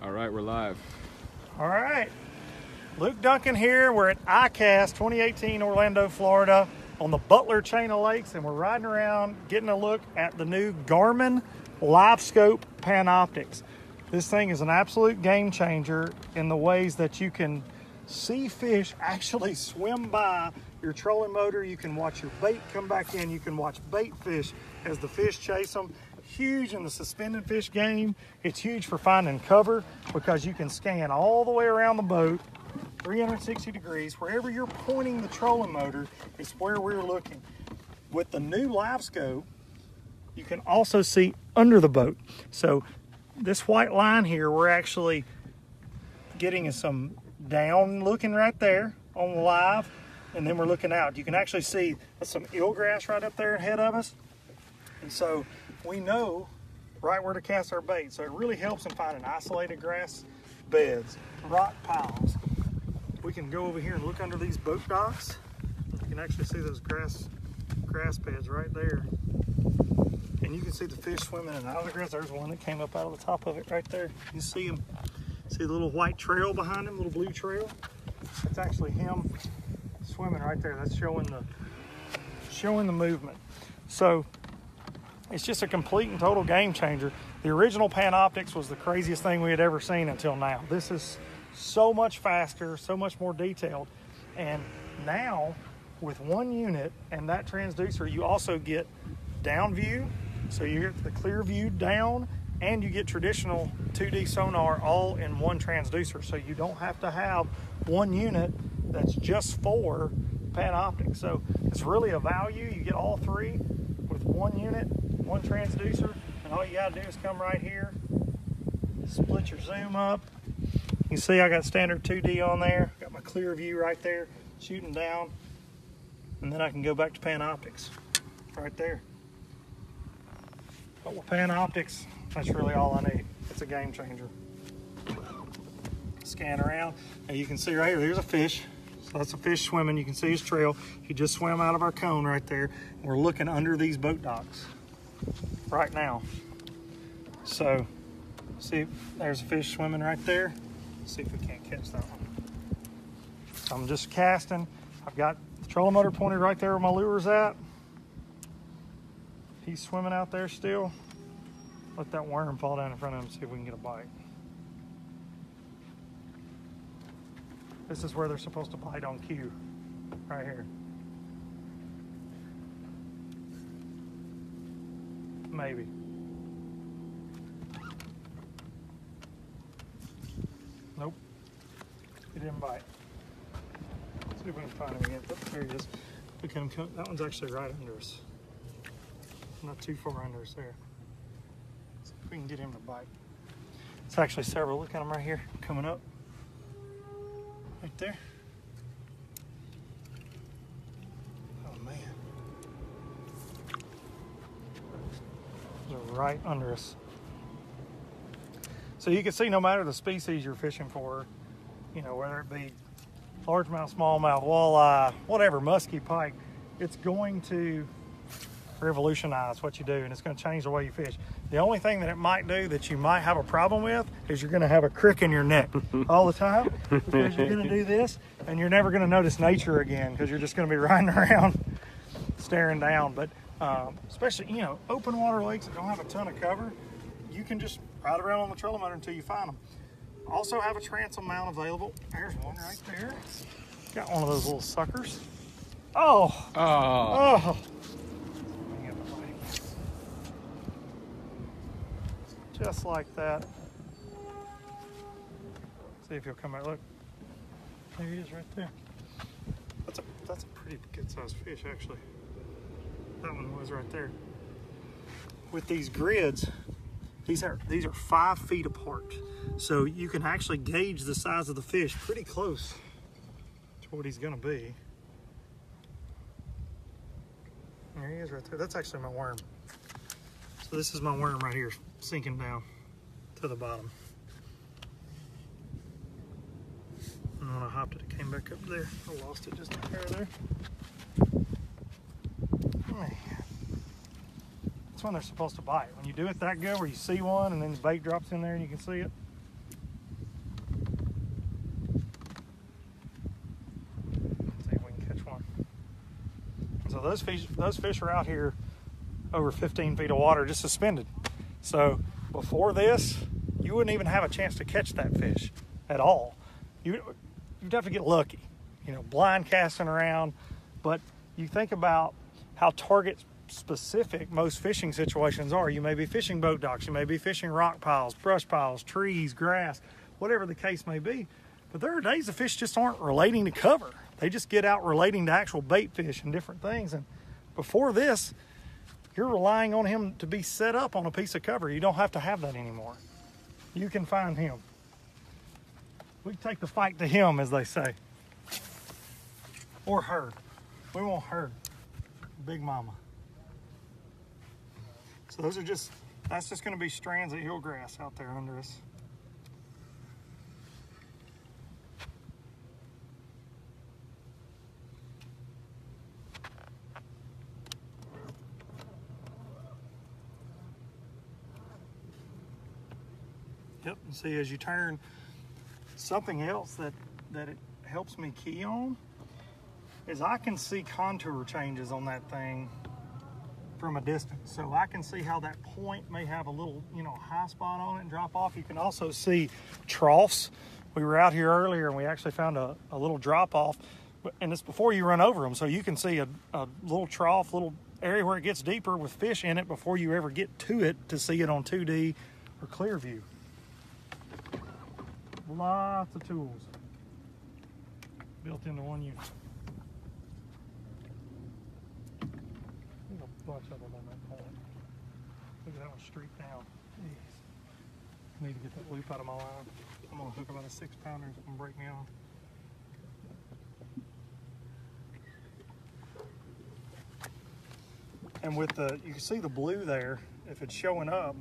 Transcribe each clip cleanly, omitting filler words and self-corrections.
All right, we're live. All right. Luke Duncan here. We're at ICAST 2018 Orlando, Florida on the Butler chain of lakes, and we're riding around getting a look at the new Garmin LiveScope Panoptix. This thing is an absolute game changer in the ways that you can see fish actually swim by your trolling motor. You can watch your bait come back in. You can watch bait fish as the fish chase them. Huge in the suspended fish game. It's huge for finding cover because you can scan all the way around the boat, 360 degrees. Wherever you're pointing the trolling motor is where we're looking. With the new LiveScope, you can also see under the boat. So this white line here, we're actually getting some down looking right there on the live, and then we're looking out. You can actually see some eelgrass right up there ahead of us. And so we know right where to cast our bait. So it really helps in finding isolated grass beds, rock piles. We can go over here and look under these boat docks. You can actually see those grass beds right there. And you can see the fish swimming in and out of the grass. There's one that came up out of the top of it right there. You see him. See the little white trail behind him, little blue trail? It's actually him swimming right there. That's showing the movement. So it's just a complete and total game changer. The original Panoptix was the craziest thing we had ever seen until now. This is so much faster, so much more detailed. And now with one unit and that transducer, you also get down view. So you get the clear view down, and you get traditional 2D sonar all in one transducer. So you don't have to have one unit that's just for Panoptix. So it's really a value. You get all three with one unit, one transducer, and all you gotta do is come right here, split your zoom up. You see I got standard 2D on there, got my clear view right there, shooting down, and then I can go back to Panoptix right there. But with Panoptix, that's really all I need. It's a game changer. Scan around, and you can see right here, there's a fish. So that's a fish swimming. You can see his trail. He just swam out of our cone right there. We're looking under these boat docks right now. So, see, there's a fish swimming right there. Let's see if we can't catch that one. So I'm just casting. I've got the trolling motor pointed right there where my lure's at. He's swimming out there still. Let that worm fall down in front of him, see if we can get a bite. This is where they're supposed to bite on cue, right here. Maybe. Nope, he didn't bite. Let's see if we can find him again. Oh, there he is. Look at him come. That one's actually right under us. Not too far under us there. Let's see if we can get him to bite. It's actually several. Look at them right here, coming up. Right there. Oh man. They're right under us. So you can see no matter the species you're fishing for, you know, whether it be largemouth, smallmouth, walleye, whatever, musky, pike, it's going to revolutionize what you do, and it's going to change the way you fish. The only thing that it might do that you might have a problem with is you're going to have a crick in your neck all the time, because you're going to do this and you're never going to notice nature again, because you're just going to be riding around staring down. But especially, you know, open water lakes that don't have a ton of cover, you can just ride around on the trolling motor until you find them. Also have a transom mount available. There's one right there. Got one of those little suckers. Oh. Oh. Just like that. See if he'll come out. Look, there he is right there. That's a pretty good sized fish, actually. That one was right there. With these grids, these are 5 feet apart, so you can actually gauge the size of the fish pretty close to what he's going to be. There he is right there. That's actually my worm. So this is my worm right here, sinking down to the bottom. And when I hopped it, it came back up there. I lost it just a hair there. Man. That's when they're supposed to bite. When you do it that good, where you see one and then the bait drops in there and you can see it, those fish are out here over 15 feet of water just suspended. So before this, you wouldn't even have a chance to catch that fish at all. You'd have to get lucky, you know, blind casting around. But you think about how target specific most fishing situations are. You may be fishing boat docks, you may be fishing rock piles, brush piles, trees, grass, whatever the case may be. But there are days the fish just aren't relating to cover. They just get out relating to actual bait fish and different things. And before this, you're relying on him to be set up on a piece of cover. You don't have to have that anymore. You can find him. We take the fight to him, as they say. Or her. We want her. Big mama. So that's just going to be strands of eelgrass out there under us. Yep, and see as you turn, something else that it helps me key on is I can see contour changes on that thing from a distance. So I can see how that point may have a little, you know, high spot on it and drop off. You can also see troughs. We were out here earlier and we actually found a little drop off, and it's before you run over them. So you can see a little trough, little area where it gets deeper with fish in it before you ever get to it to see it on 2D or clear view. Lots of tools built into one unit. There's a bunch of them on that point. Look at that one streaked down. Jeez. I need to get that loop out of my line. I'm gonna hook about a 6-pounder. It's gonna break me off. And with you can see the blue there, if it's showing up,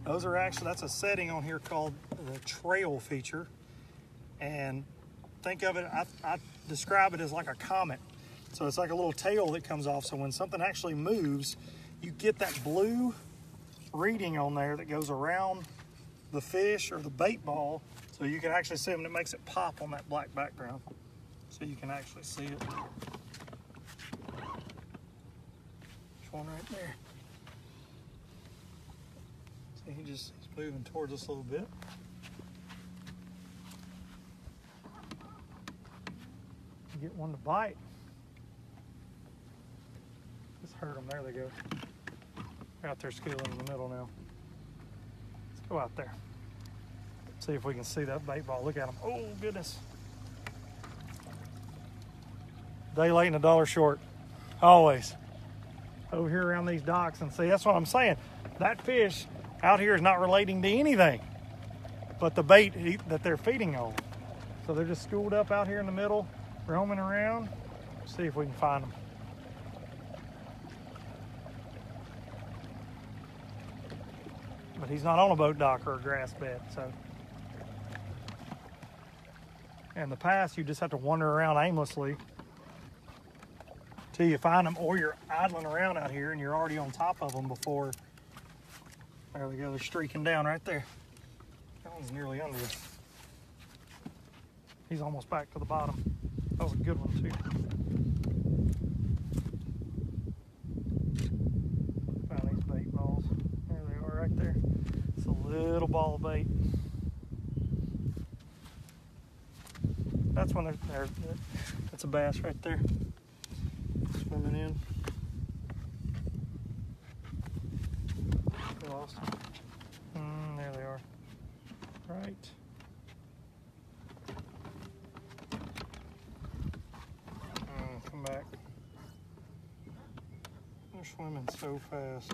those are actually, that's a setting on here called the trail feature. And think of it, I describe it as like a comet. So it's like a little tail that comes off. So when something actually moves, you get that blue reading on there that goes around the fish or the bait ball. So you can actually see it, and it makes it pop on that black background. So you can actually see it. There's one right there. He's moving towards us a little bit. Get one to bite. Just hurt them. There they go. They're out there scaling in the middle now. Let's go out there. See if we can see that bait ball. Look at them. Oh, goodness. Day late and a dollar short. Always. Over here around these docks. And see, that's what I'm saying. That fish out here is not relating to anything but the bait that they're feeding on. So they're just schooled up out here in the middle, roaming around. See if we can find them. But he's not on a boat dock or a grass bed, so. In the past, you just have to wander around aimlessly till you find them, or you're idling around out here and you're already on top of them before. There we go, they're streaking down right there. That one's nearly under us. He's almost back to the bottom. That was a good one too. Found these bait balls. There they are right there. It's a little ball of bait. That's when they're that's a bass right there. Swimming in. Lost them. There they are. Right. Come back. They're swimming so fast.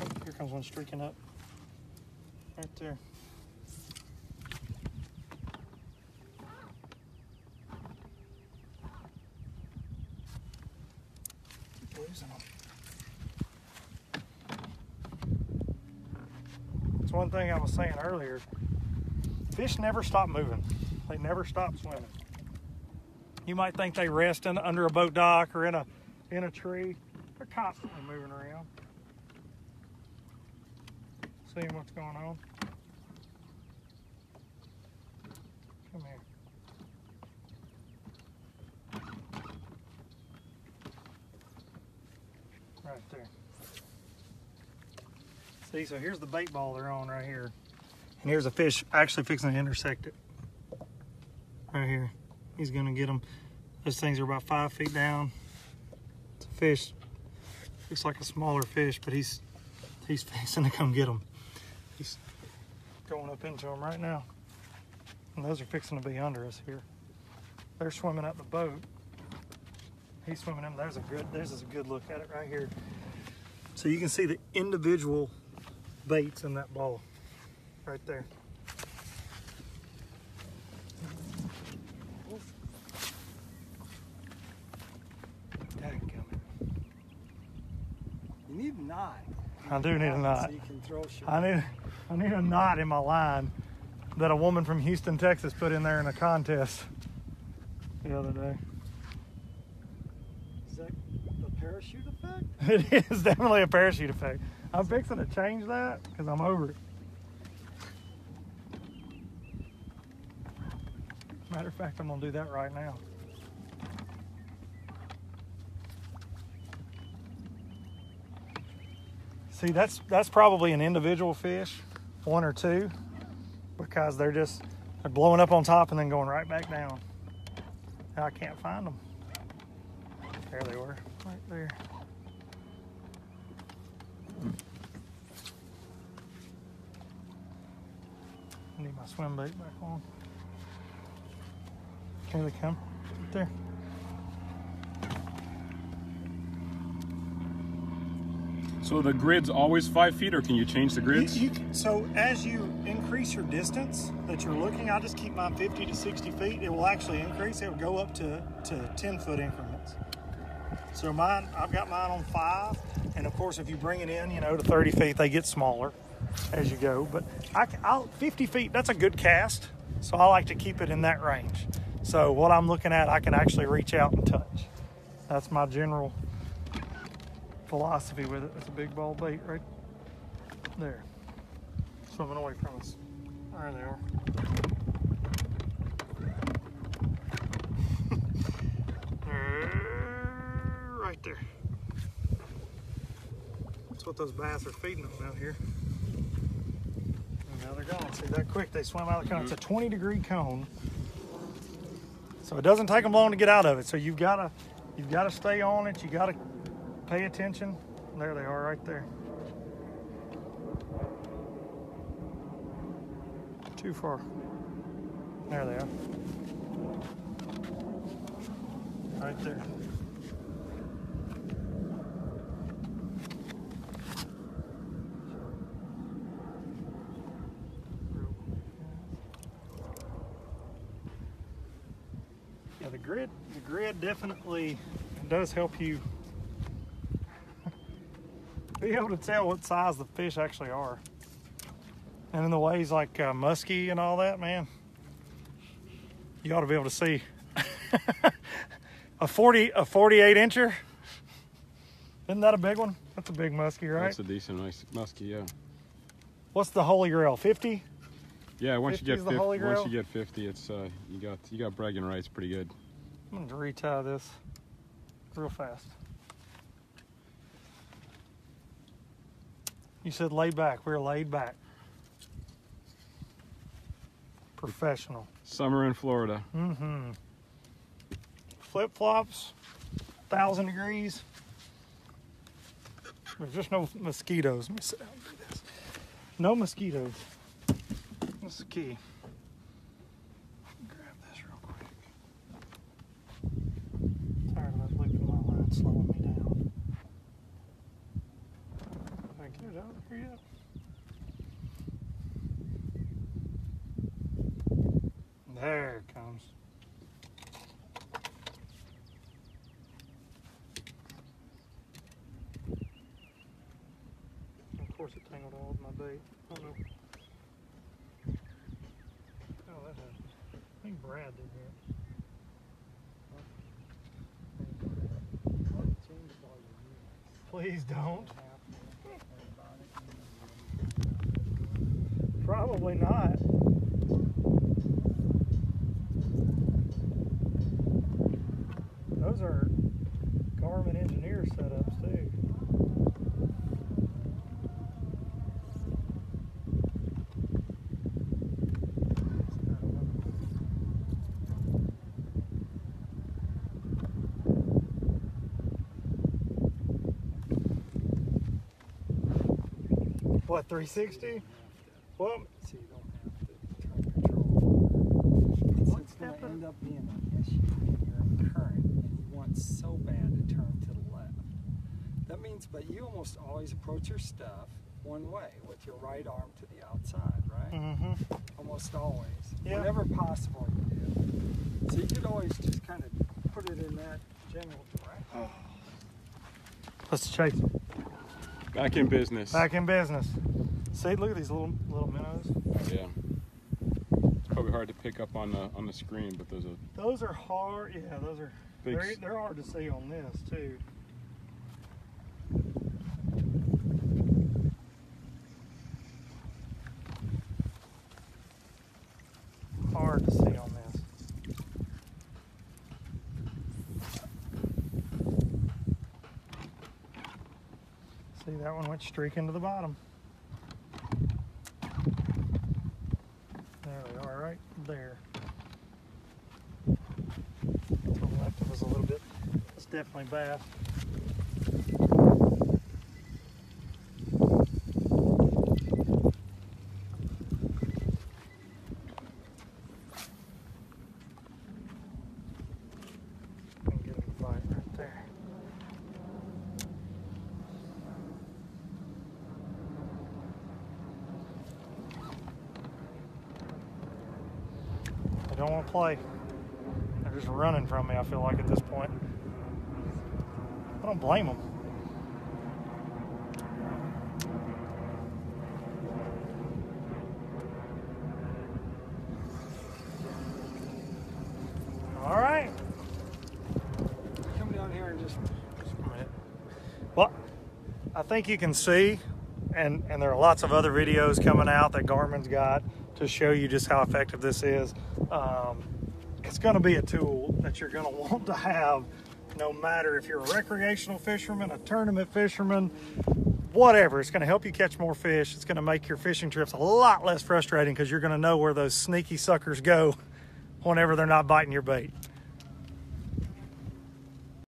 Oh, here comes one streaking up. Right there. Keep losing them. One thing I was saying earlier, fish never stop moving. They never stop swimming. You might think they rest under a boat dock or in a tree. They're constantly moving around, seeing what's going on. Come here. there. See, so here's the bait ball they're on right here. And here's a fish actually fixing to intersect it. Right here. He's gonna get them. Those things are about 5 feet down. It's a fish. Looks like a smaller fish, but he's fixing to come get them. He's going up into them right now. And those are fixing to be under us here. They're swimming up the boat. He's swimming in. There's a good look at it right here. So you can see the individual baits in that ball right there. You need a knot. I do need a knot. So you can throw shit. I need a knot in my line that a woman from Houston, Texas put in there in a contest the other day. Is that the parachute effect? It is definitely a parachute effect. I'm fixing to change that because I'm over it. Matter of fact, I'm gonna do that right now. See, that's probably an individual fish, 1 or 2, because they're blowing up on top and then going right back down. Now I can't find them. There they were, right there. I need my swim bait back on. Here they come, right there. So the grid's always 5 feet, or can you change the grids? So as you increase your distance that you're looking, I just keep mine 50 to 60 feet. It will actually increase. It will go up to 10-foot increments. So mine, I've got mine on 5, and of course, if you bring it in, to 30 feet, they get smaller as you go. But 50 feet, that's a good cast. So I like to keep it in that range. So what I'm looking at, I can actually reach out and touch. That's my general philosophy with it. It's a big ball bait right there, swimming away from us. There they are. Right there. That's what those bass are feeding them out here. And now they're gone. See that quick? They swim out of the cone. It's a 20-degree cone, so it doesn't take them long to get out of it. So you've got to stay on it. You got to pay attention. There they are right there. Too far. There they are. Right there. Yeah, the grid definitely does help you be able to tell what size the fish actually are. And in the ways like muskie and all that, man, you ought to be able to see a 48 incher. Isn't that a big one? That's a big muskie, right? That's a decent nice muskie, yeah. What's the holy grail? 50? Yeah, once you get 50, it's you got bragging rights pretty good. I'm gonna retie this real fast. You said laid back. We're laid back. Professional. Summer in Florida. Mm-hmm. Flip-flops, 1,000 degrees. There's just no mosquitoes. Let me sit down and do this. No mosquitoes. That's the key. Grab this real quick. Tired of that looping my line slowing me down. Did I get it out here yet? There it comes. Of course it tangled all of my bait. Oh no. Oh, that happened. I think Brad did that. Please don't. Probably not. Those are Garmin engineer setups too. What, 360? Well, So you don't have to turn control. One It's going step to at end up being an issue when you're in current and you want so bad to turn to the left. That means, but you almost always approach your stuff one way with your right arm to the outside, right? mm-hmm. Almost always. Yeah. Whenever possible you do. So you could always just kind of put it in that general direction. Let's chase them. Back in business. Back in business. See, look at these little minnows. Yeah. It's probably hard to pick up on the screen, but Those are hard. Yeah, those are. Big They're hard to see on this too. Hard to see on this. See, that one went streaking to the bottom. There they are, right there. To the left of us a little bit. It's definitely bass. Get him to bite right there. They don't want to play. They're just running from me, I feel like, at this point. I don't blame them. All right. Come down here and just a minute. Well, I think you can see, and there are lots of other videos coming out that Garmin's got to show you just how effective this is. It's going to be a tool that you're going to want to have no matter if you're a recreational fisherman, a tournament fisherman, whatever. It's going to help you catch more fish. It's going to make your fishing trips a lot less frustrating because you're going to know where those sneaky suckers go whenever they're not biting your bait.